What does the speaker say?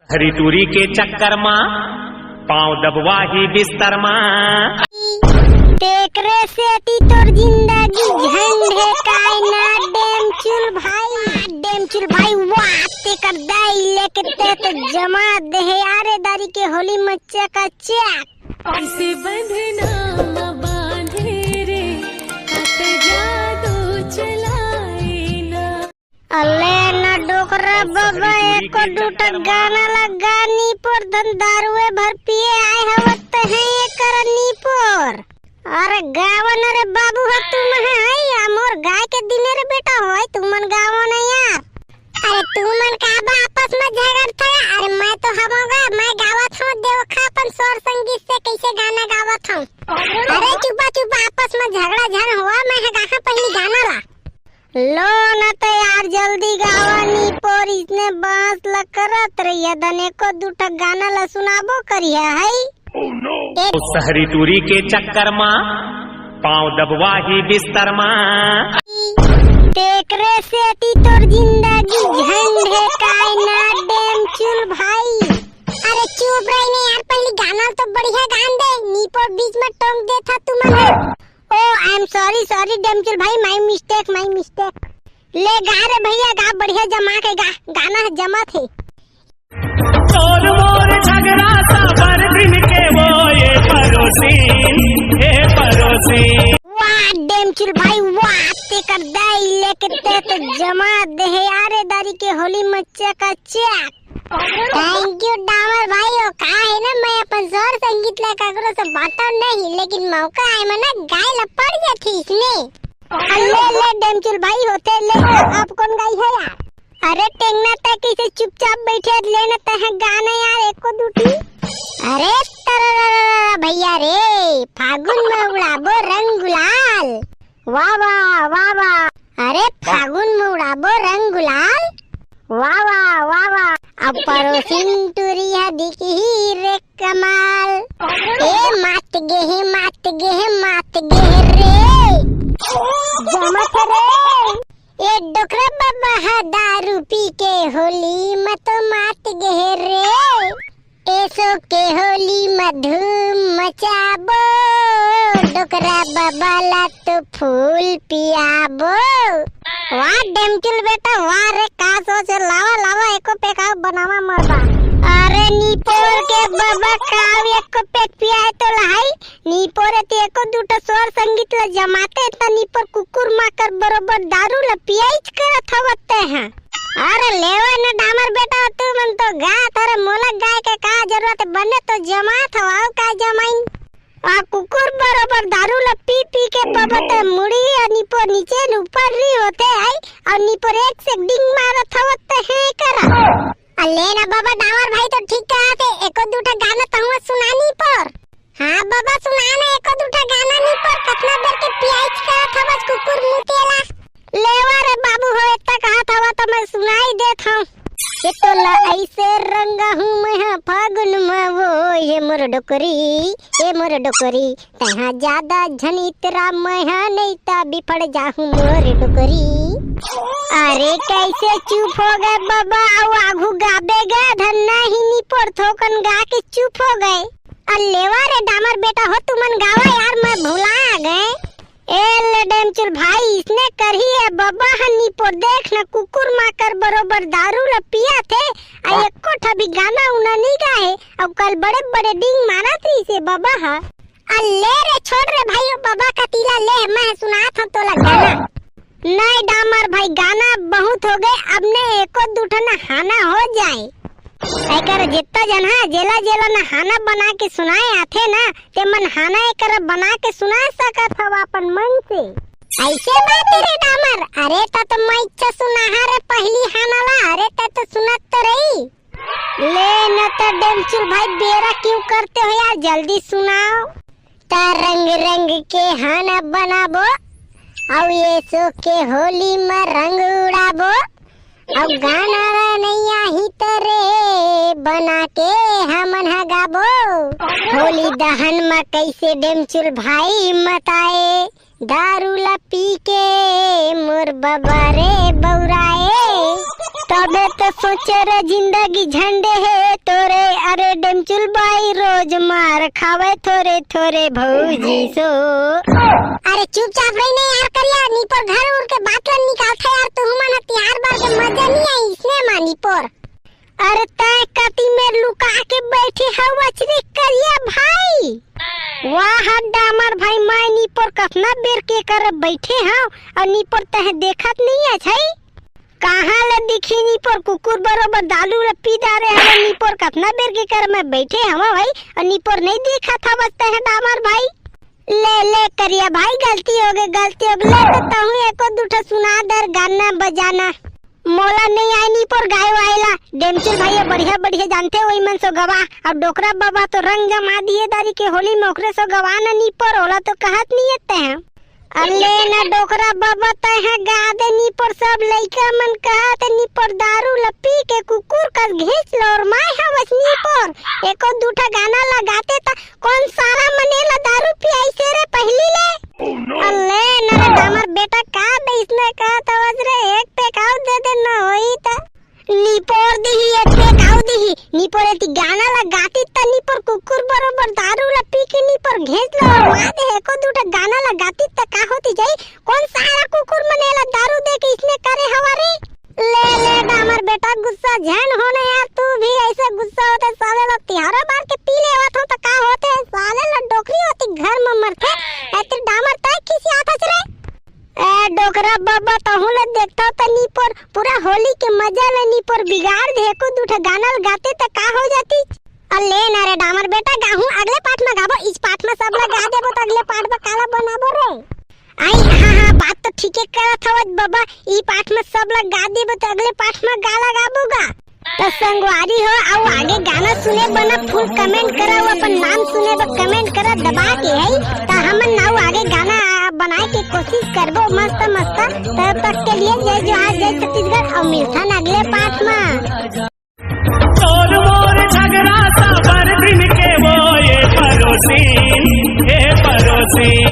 हरी टूरी के चक्कर माँ पाँव दबवा ही बिस्तर माँ। तेकरे सेती तोर जिंदगी झंड है कायना डेमचुल भाई वाह ते कर दाई लेके ते तो जमा दे है यारे दारी के होली मच्चा का चेक ऐसे बंधना बांधे रे कत जादू चलाए ना। अल्ले ना डोकरा बाबा एको दूटा गाना लगा नी पर धन दारुए भर पिए आए हवत है ये कर नी पर। अरे गावन रे बाबू है तुम है मोर गाय के दिने रे बेटा होय तुमन गावन है यार। अरे तुमन का आपस में झगड़ था। अरे मैं तो हमोगा मैं गावत हूँ देखा अपन स्वर संगीत से कैसे गाना गावत हूँ। अरे चुपा आपस में झगड़ा झन हुआ मैं कहा पहली गाना ला लो न तो यार जल्दी गावानी पर इसने बांस लकरत रही दने को दूटा गाना ला सुनाबो करिया है। शहरी टूरी के चक्कर माँ पाँव दबवा ही बिस्तर माँ। तेकरे सेती तोर जिंदगी झंड है कायना डेमचुल भाई। अरे चुप रही नहीं यार पहली गाना तो बढ़िया गान दे नीपो बीच में टोंक दे था तुमने। ओ आई एम सॉरी डेमचुल भाई माय मिस्टेक। ले गा रे भैया गा बढ़िया जमा के गा गाना जमा थे। तोर मोर झगड़ा सा बर दिन के वो ये परोसी वाह डेमचुल भाई वाह ते कर दाई लेके ते तो जमा दे है यारे दारी के होली मच्चा का चेक। थैंक यू डामर भाई ओ का है ना मैं अपन स्वर संगीत ला ककरो से बांटा नहीं लेकिन मौका आए मना गाय ला पड़ जाती इसने। ले डेमचुल भाई होते ले आप कौन गाई है यार। अरे टेंगना तक इसे चुपचाप बैठे लेना तह गाना यार एको दूटी। अरे भैया रे फागुन में उड़ाबो रंग गुलाल वाह। अरे फागुन में उड़ाबो रंग गुलाल वाह। अब परोसिन टूरिया दिखी रे कमाल। ए मात गे रे जमत रे ए डोकरा बाबा हा दारू पी के होली मत मात गे रे। ऐसो के होली मधुम मचाबो डोकरा बाबा ला तो फूल पियाबो। वाह डेमचुल बेटा वाह रे का सोच लावा एको पेका बनावा मरबा। अरे नीपोर के बाबा काव एको पेक पियाए तो लाई नीपोर ते एको दूटा स्वर संगीत ला जमाते त नीपोर कुकुर माकर बरोबर दारू ला पियाइच करत हवते हैं। अरे लेवा न डामर बेटा तू मन तो गा थारे मोलक गाय के का जरूरत बने तो जमात हवाओ का जमाइन। आ कुकुर बरोबर दारू ला पी के पबते मुड़ी और नीपो नीचे न ऊपर री होते आई और नीपोर एक से डिंग मारत हवते है करा। अल्ले ना बाबा डामर भाई तो ठीक कहा थे एको दूटा गाना तहुआ सुनानी पर। हाँ बाबा सुनाना एको दूटा गाना नी पर कितना देर के पियाइच का थवस कुकुर मुतेला। लेवा रे बाबू हो इतना कहा था तो मैं सुनाई देता हूँ। ये तो ऐसे रंगा हूँ मैं फागुन में वो ये मोर डोकरी तहाँ ज्यादा झनी तेरा मैं नहीं ता बिफड़ जाहूँ मोर डोकरी। अरे कैसे चुप हो गए बाबा आगू गाबे गए धन्ना ही नी पर थोकन गा के चुप हो गए। अल्लेवा रे डामर बेटा हो तुमन गावा यार मैं भुला गए। ए डेमचुल भाई इसने करी है बाबा हनी पर देख न कुकुर माकर बरोबर दारू ला पिया थे आ एको ठबी गाना उना नहीं गाए अब कल बड़े डिंग मारा थी से बाबा हा। अल्ले रे छोड़ रे भाई बाबा का तीला ले मैं सुना था तो गाना। नहीं डामर भाई गाना बहुत हो गए अब ने एको दूठा नहाना हो जाए। एकर जितना जन जेला नहाना बना के सुनाए आथे ना ते मन हाना एकर बना के सुना सकत हवा अपन मन से। ऐसे बात रे डामर। अरे तो मैं इच्छा सुना रे पहली हाना ला। अरे तो सुनत तो रही ले न तो डेमचुल भाई बेरा क्यों करते हो यार जल्दी सुनाओ। ता रंग के हाना बनाबो और ये सो के होली में रंग उड़ाबो अब गाना नैया ही तरे बना के हमन गाबो। होली दहन में कैसे डेमचुल भाई मताए दारू ला पी के मोर बाबा रे बौराए। तबे तो सोचे रे जिंदगी झंडे है अरे डेमचुल बाई रोज मार खावे थोरे थोरे भौजी सो। अरे चुपचाप रही नहीं यार करिया नी पर घर उड़ के बात ला निकालता यार तू माना त्यार बार के मजा नहीं आई इसने मानी पर। अरे तय कति में लुका के बैठे है वचरी करिया भाई। वाह डामर भाई मैं नी पर कतना बेर के कर बैठे हैं और नी पर तह देखत नहीं है छई। कहाँ ले दिखी नी पर कुकुर बरोबर दालू ले पी डारे है नी पर कतना बेर के कर मैं बैठे हम भाई और नी पर नहीं देखा था बस तह डामर भाई। ले करिया भाई गलती हो गई ले देता हूँ एको दूठा सुना दर गाना बजाना मोला नहीं आई नी पर गाय वायला डेमचुल भैया बढ़िया जानते हो मन सो गवा अब डोकरा बाबा तो रंग जमा दिए दारी के होली मोखरे सो गवाना नी पर होला तो कहत नहीं है हैं। अल्ले ना डोकरा बाबा तय है गा दे नी पर सब लइका मन कहत नी पर दारू लपी के कुकुर का घींच लो और मैं हवस नी पर एको दूठा गाना लगाते ता कौन सारा मनेला दारू पियाई से रे पहली ले। अल्ले ना डामर बेटा का दे इसने कहत आवाज रे एक पे काउ दे दे ना होई ता नीपोर दिही एक पे काउ दिही नीपोर एती गाना लगाती ता नीपोर कुकुर बरोबर दारू लपी के नीपोर घेंच लो और मां दे एको दूठा गाना लगाती ता का होती जाई कौन सारा कुकुर मनेला दारू दे के इसने करे हवारी। ले डामर बेटा गुस्सा झन होने यार तू भी ऐसे गुस्सा होते साले ला तिहारा बार के पी लेवत हो तो का होते साले ला डोकरी होती घर में मरते ऐते डामर तय किसी आता चले। ए डोकरा बाबा तहु ले देखता त नी पर पूरा होली के मजा ले नी पर बिगाड़ दे को दूठा गाना गाते त का हो जाती। अल्ले ना रे डामर बेटा गाहू अगले पाठ में गाबो इस पाठ में सब ला गा देबो त अगले पाठ में काला बनाबो रे। आई हां बात तो ठीक है करत हवत बाबा ई पाठ में सब ला गा देबो त अगले पाठ में गाला गाबोगा तो संगवारी हो आओ आगे गाना सुने बना फुल कमेंट करा अपन नाम सुने ब कमेंट करा दबा के है ता हमन नाउ आगे गाना बनाए के कोशिश करबो मस्त तब तक के लिए जय जोहार जय छत्तीसगढ़ और मिलथन अगले पाठ में।